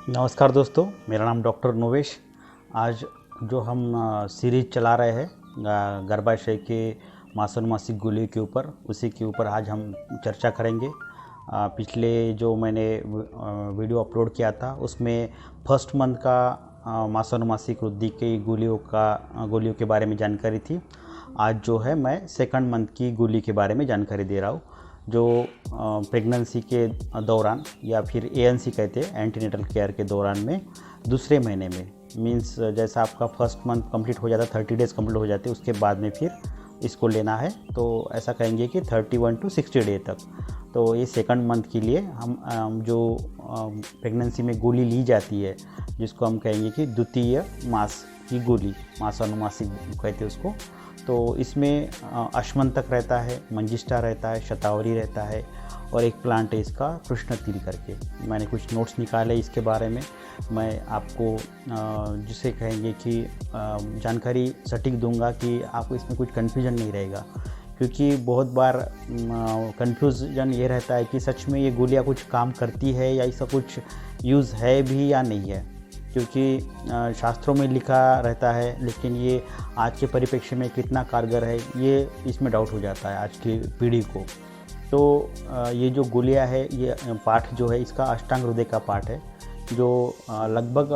नमस्कार दोस्तों, मेरा नाम डॉक्टर नोवेश। आज जो हम सीरीज चला रहे हैं गर्भाशय के मासूमासी गोली के ऊपर, उसी के ऊपर आज हम चर्चा करेंगे। पिछले जो मैंने वीडियो अपलोड किया था उसमें फर्स्ट मंथ का मासूमासी वृद्धि की गोलियों के बारे में जानकारी थी। आज जो है मैं सेकंड मंथ की गोली के बारे में जानकारी दे रहा हूँ, जो प्रेगनेंसी के दौरान या फिर एएनसी कहते हैं, एंटीनेटल केयर के दौरान में दूसरे महीने में, मींस जैसा आपका फर्स्ट मंथ कंप्लीट हो जाता है, 30 डेज़ कंप्लीट हो जाते हैं, उसके बाद में फिर इसको लेना है। तो ऐसा कहेंगे कि 31 to 60 डे तक। तो ये सेकंड मंथ के लिए हम जो प्रेगनेंसी में गोली ली जाती है, जिसको हम कहेंगे कि द्वितीय मास की गोली, मासानुमासी कहते हैं उसको। तो इसमें अश्वंतक रहता है, मंजिष्ठा रहता है, शतावरी रहता है, और एक प्लांट है इसका कृष्ण तिल करके। मैंने कुछ नोट्स निकाले इसके बारे में, मैं आपको जिसे कहेंगे कि जानकारी सटीक दूंगा कि आपको इसमें कुछ कन्फ्यूजन नहीं रहेगा। क्योंकि बहुत बार कन्फ्यूजन ये रहता है कि सच में ये गोलियाँ कुछ काम करती है या इसका कुछ यूज़ है भी या नहीं है, क्योंकि शास्त्रों में लिखा रहता है, लेकिन ये आज के परिप्रेक्ष्य में कितना कारगर है ये इसमें डाउट हो जाता है आज की पीढ़ी को। तो ये जो गोलियां है, ये पाठ जो है इसका अष्टांग हृदय का पाठ है, जो लगभग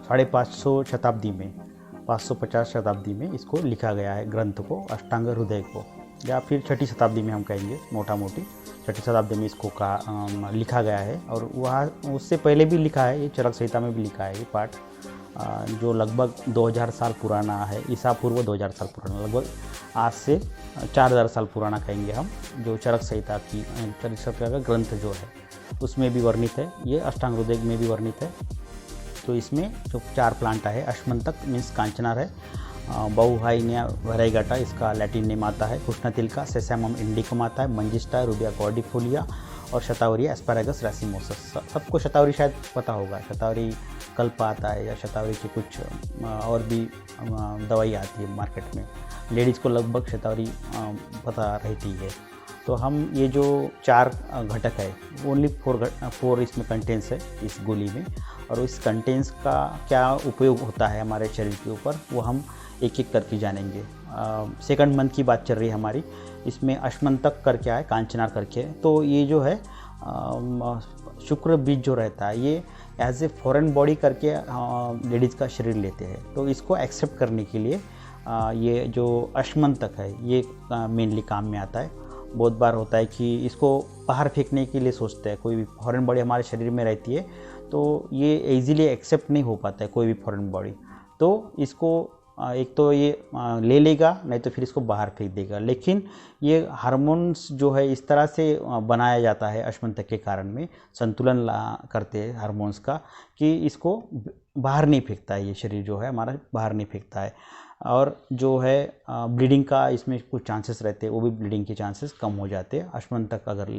550 शताब्दी में, 550 शताब्दी में इसको लिखा गया है ग्रंथ को, अष्टांग हृदय को, या फिर 6ठी शताब्दी में हम कहेंगे, मोटा मोटी 6ठी शताब्दी में इसको लिखा गया है। और वहाँ उससे पहले भी लिखा है, ये चरक संहिता में भी लिखा है ये पाठ, जो लगभग 2000 साल पुराना है, ईसा पूर्व 2000 साल पुराना, लगभग आज से 4000 साल पुराना कहेंगे हम। जो चरक संहिता का ग्रंथ जो है उसमें भी वर्णित है, ये अष्टांग हृदय में भी वर्णित है। तो इसमें जो 4 प्लांट है, अश्वंतक मीन्स कांचनार है, बहुहाइनिया वेराइगाटा इसका लैटिन नेम आता है, कृष्णतिल का सेसैमम इंडिकम आता है, मंजिष्ठा रूबिया कॉर्डिफोलिया, और शतावरी एस्पैरागस रैसिमोसस। सबको शतावरी शायद पता होगा, शतावरी कल्प आता है, या शतावरी की कुछ और भी दवाई आती है मार्केट में, लेडीज़ को लगभग शतावरी पता रहती है। तो हम ये जो 4 घटक है, ओनली 4 इसमें कंटेंट्स है इस गोली में, और इस कंटेंट्स का क्या उपयोग होता है हमारे शरीर के ऊपर, वो हम एक एक करके जानेंगे। सेकंड मंथ की बात चल रही है हमारी, इसमें अश्वंतक करके है, कांचनार करके। तो ये जो है शुक्र बीज जो रहता है, ये एज ए फॉरेन बॉडी करके लेडीज़ का शरीर लेते हैं। तो इसको एक्सेप्ट करने के लिए ये जो अश्वंतक है ये मेनली काम में आता है। बहुत बार होता है कि इसको बाहर फेंकने के लिए सोचते हैं, कोई भी फॉरेन बॉडी हमारे शरीर में रहती है तो ये इजीली एक्सेप्ट नहीं हो पाता है कोई भी फॉरेन बॉडी। तो इसको एक तो ये ले लेगा, नहीं तो फिर इसको बाहर फेंक देगा। लेकिन ये हार्मोन्स जो है इस तरह से बनाया जाता है अश्वंतक के कारण में, संतुलन करते हैं हार्मोन्स का, कि इसको बाहर नहीं फेंकता है, ये शरीर जो है हमारा बाहर नहीं फेंकता है। और जो है ब्लीडिंग का इसमें कुछ चांसेस रहते हैं, वो भी ब्लीडिंग के चांसेस कम हो जाते हैं अश्वंतक अगर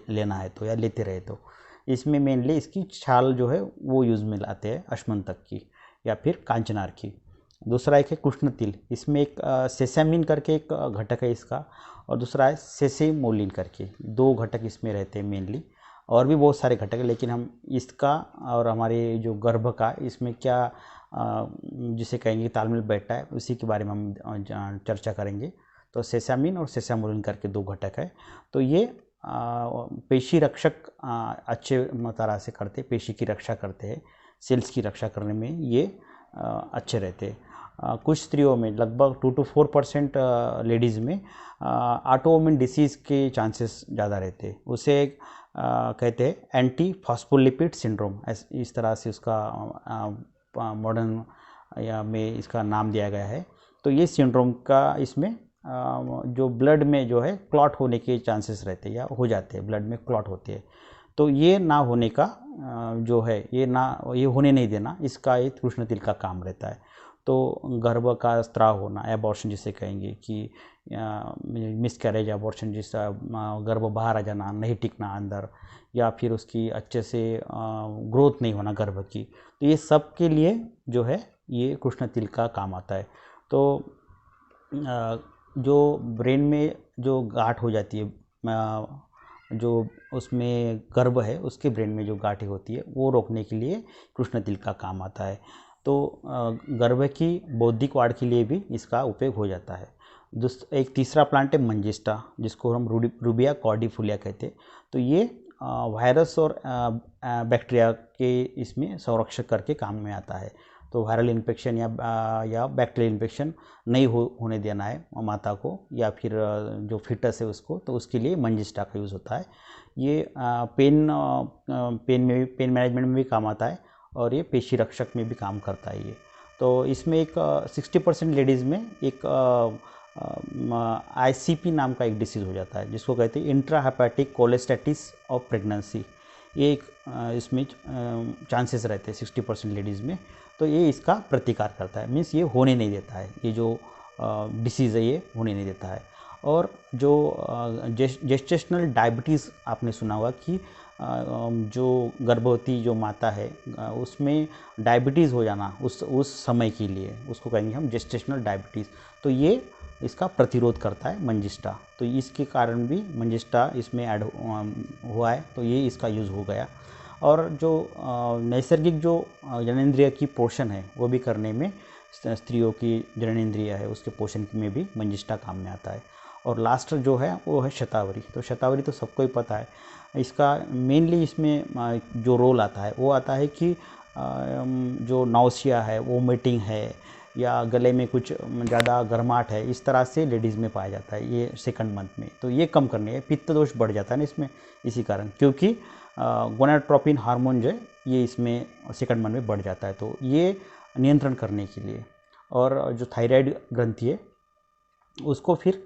लेना है तो, या लेते रहे तो। इसमें मेनली इसकी छाल जो है वो यूज़ में लाते हैं अश्वंतक की या फिर कांचनार की। दूसरा एक है कृष्ण तिल, इसमें एक सेसामिन करके एक घटक है इसका, और दूसरा है सेसेमोलिन करके, 2 घटक इसमें रहते हैं मेनली। और भी बहुत सारे घटक है, लेकिन हम इसका और हमारे जो गर्भ का इसमें क्या जिसे कहेंगे तालमेल बैठता है, उसी के बारे में हम चर्चा करेंगे। तो सेसामिन और सेसामोलिन करके 2 घटक है। तो ये पेशी रक्षक अच्छे तरह से करते, पेशी की रक्षा करते हैं, सेल्स की रक्षा करने में ये अच्छे रहते हैं। कुछ स्त्रियों में लगभग 2 to 4% लेडीज़ में ऑटोइम्यून डिसीज़ के चांसेस ज़्यादा रहते हैं। उसे कहते हैं एंटी फॉस्फोलिपिड सिंड्रोम, इस तरह से उसका मॉडर्न या में इसका नाम दिया गया है। तो ये सिंड्रोम का इसमें जो ब्लड में जो है क्लॉट होने के चांसेस रहते हैं, या हो जाते हैं, ब्लड में क्लॉट होते हैं। तो ये ना होने का जो है, ये होने नहीं देना, इसका ये कृष्ण तिल का काम रहता है। तो गर्भ का स्त्राव होना, एबॉर्शन जिसे कहेंगे कि मिसकैरेज एबॉर्शन, जिसका गर्भ बाहर आ जाना, नहीं टिकना अंदर, या फिर उसकी अच्छे से ग्रोथ नहीं होना गर्भ की, तो ये सब के लिए जो है ये कृष्ण तिल का काम आता है। तो जो ब्रेन में जो गांठ हो जाती है जो उसमें गर्भ है उसके ब्रेन में जो गांठें होती है वो रोकने के लिए कृष्ण तिल का काम आता है। तो गर्भ की बौद्धिक वाढ़ के लिए भी इसका उपयोग हो जाता है। एक तीसरा प्लांट है मंजिस्टा, जिसको हम रूबिया कॉर्डिफोलिया कहते हैं। तो ये वायरस और बैक्टीरिया के इसमें संरक्षक करके काम में आता है। तो वायरल इन्फेक्शन या बैक्टीरियल इन्फेक्शन नहीं होने देना है माता को या फिर जो फिटस है उसको, तो उसके लिए मंजिस्टा का यूज़ होता है। ये पेन मैनेजमेंट में भी काम आता है और ये पेशी रक्षक में भी काम करता है ये। तो इसमें एक 60% लेडीज़ में एक ICP नाम का एक डिसीज़ हो जाता है, जिसको कहते हैं इंट्रा हेपेटिक कोलेस्टेटिस ऑफ प्रेगनेंसी। ये एक इसमें चांसेस रहते हैं 60% लेडीज़ में। तो ये इसका प्रतिकार करता है, मीन्स ये होने नहीं देता है, ये जो डिसीज़ है ये होने नहीं देता है। और जो जेस्टेशनल डायबिटीज़ आपने सुना होगा कि जो गर्भवती जो माता है उसमें डायबिटीज़ हो जाना उस समय के लिए, उसको कहेंगे हम जेस्टेशनल डायबिटीज़। तो ये इसका प्रतिरोध करता है मंजिस्टा। तो इसके कारण भी मंजिस्टा इसमें ऐड हुआ है, तो ये इसका यूज़ हो गया। और जो नैसर्गिक जो जननेंद्रिय की पोषण है वो भी करने में, स्त्रियों की जननेंद्रिय है उसके पोषण में भी मंजिस्टा काम में आता है। और लास्ट जो है वो है शतावरी। तो शतावरी तो सबको ही पता है। इसका मेनली इसमें जो रोल आता है वो आता है कि जो नाउसिया है, वोमिटिंग है या गले में कुछ ज़्यादा गर्माहट है, इस तरह से लेडीज़ में पाया जाता है ये सेकंड मंथ में। तो ये कम करने है, पित्त दोष बढ़ जाता है ना इसमें इसी कारण, क्योंकि गोनाडोट्रोपिन हार्मोन जो है ये इसमें सेकंड मंथ में बढ़ जाता है। तो ये नियंत्रण करने के लिए। और जो थायराइड ग्रंथि है उसको फिर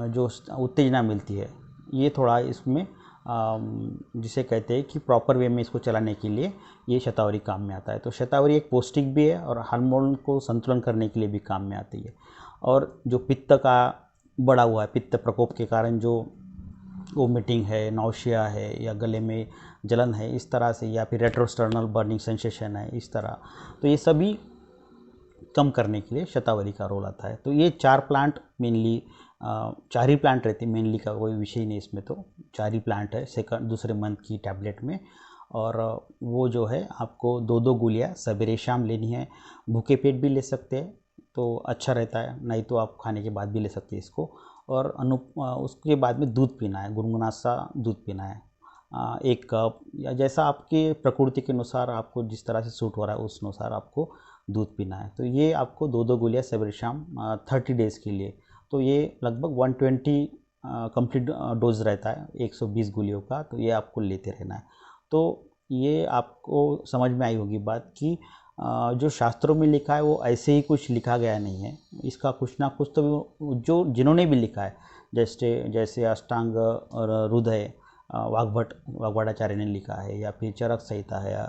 जो उत्तेजना मिलती है ये थोड़ा इसमें जिसे कहते हैं कि प्रॉपर वे में इसको चलाने के लिए ये शतावरी काम में आता है। तो शतावरी एक पौष्टिक भी है और हार्मोन को संतुलन करने के लिए भी काम में आती है। और जो पित्त का बढ़ा हुआ है, पित्त प्रकोप के कारण जो वोमिटिंग है, नाउशिया है या गले में जलन है इस तरह से, या फिर रेट्रोस्टर्नल बर्निंग सेंसेशन है इस तरह, तो ये सभी कम करने के लिए शतावरी का रोल आता है। तो ये 4 प्लांट मेनली, 4 ही प्लांट रहते हैं, मेनली का कोई विषय नहीं इसमें, तो 4 ही प्लांट है दूसरे मंथ की टैबलेट में। और वो जो है आपको 2-2 गोलियाँ सवेरे शाम लेनी है। भूखे पेट भी ले सकते हैं तो अच्छा रहता है, नहीं तो आप खाने के बाद भी ले सकते हैं इसको। और उसके बाद में दूध पीना है, गुनगुना सा दूध पीना है 1 कप, या जैसा आपके प्रकृति के अनुसार आपको जिस तरह से सूट हो रहा है उस अनुसार आपको दूध पीना है। तो ये आपको 2-2 गोलियाँ सवेरे शाम 30 डेज़ के लिए। तो ये लगभग 120 कंप्लीट डोज रहता है 120 गोलियों का, तो ये आपको लेते रहना है। तो ये आपको समझ में आई होगी बात कि जो शास्त्रों में लिखा है वो ऐसे ही कुछ लिखा गया नहीं है, इसका कुछ ना कुछ तो जो जिन्होंने भी लिखा है, जैसे अष्टांग और हृदय वाग्भटाचार्य ने लिखा है, या फिर चरक संहिता है, या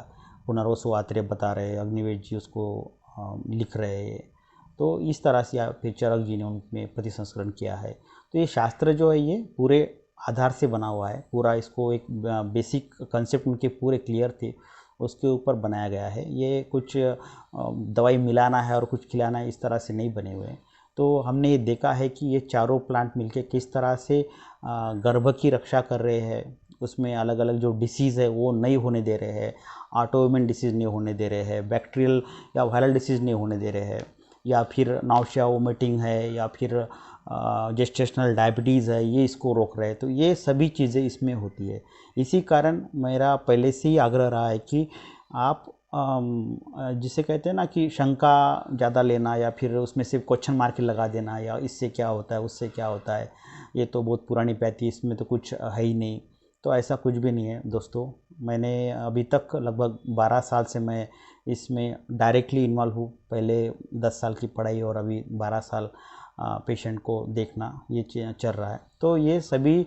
पुनर्वसु आत्रेय बता रहे, अग्निवेद जी उसको लिख रहे हैं, तो इस तरह से, या फिर चरक जी ने उनमें प्रतिसंस्करण किया है। तो ये शास्त्र जो है ये पूरे आधार से बना हुआ है, पूरा इसको एक बेसिक कंसेप्ट उनके पूरे क्लियर थे, उसके ऊपर बनाया गया है। ये कुछ दवाई मिलाना है और कुछ खिलाना है इस तरह से नहीं बने हुए हैं। तो हमने ये देखा है कि ये चारों प्लांट मिलके किस तरह से गर्भ की रक्षा कर रहे हैं, उसमें अलग अलग जो डिसीज़ है वो नहीं होने दे रहे हैं, ऑटोइम्यून डिसीज़ नहीं होने दे रहे हैं, बैक्टीरियल या वायरल डिसीज़ नहीं होने दे रहे हैं, या फिर नाउशिया वोमिटिंग है, या फिर जेस्टेशनल डायबिटीज़ है, ये इसको रोक रहे हैं। तो ये सभी चीज़ें इसमें होती है। इसी कारण मेरा पहले से ही आग्रह रहा है कि आप जिसे कहते हैं ना कि शंका ज़्यादा लेना, या फिर उसमें सिर्फ क्वेश्चन मार्क लगा देना, या इससे क्या होता है उससे क्या होता है, ये तो बहुत पुरानी पैथी, इसमें तो कुछ है ही नहीं। तो ऐसा कुछ भी नहीं है दोस्तों। मैंने अभी तक लगभग 12 साल से मैं इसमें डायरेक्टली इन्वॉल्व हूँ। पहले 10 साल की पढ़ाई और अभी 12 साल पेशेंट को देखना, ये चल रहा है। तो ये सभी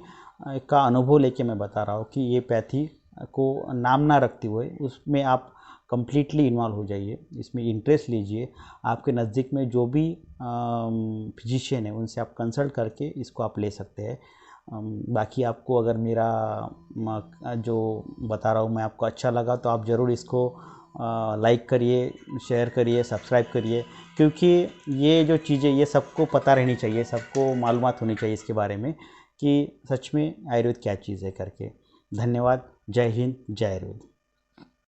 का अनुभव लेके मैं बता रहा हूँ कि ये पैथी को नाम ना रखते हुए उसमें आप कम्प्लीटली इन्वॉल्व हो जाइए, इसमें इंटरेस्ट लीजिए। आपके नज़दीक में जो भी फिजिशियन है उनसे आप कंसल्ट करके इसको आप ले सकते हैं। बाकी आपको अगर मेरा जो बता रहा हूँ मैं आपको अच्छा लगा तो आप ज़रूर इसको लाइक करिए, शेयर करिए, सब्सक्राइब करिए, क्योंकि ये जो चीज़ें ये सबको पता रहनी चाहिए, सबको मालूमात होनी चाहिए इसके बारे में कि सच में आयुर्वेद क्या चीज़ है करके। धन्यवाद। जय हिंद, जय आयुर्वेद।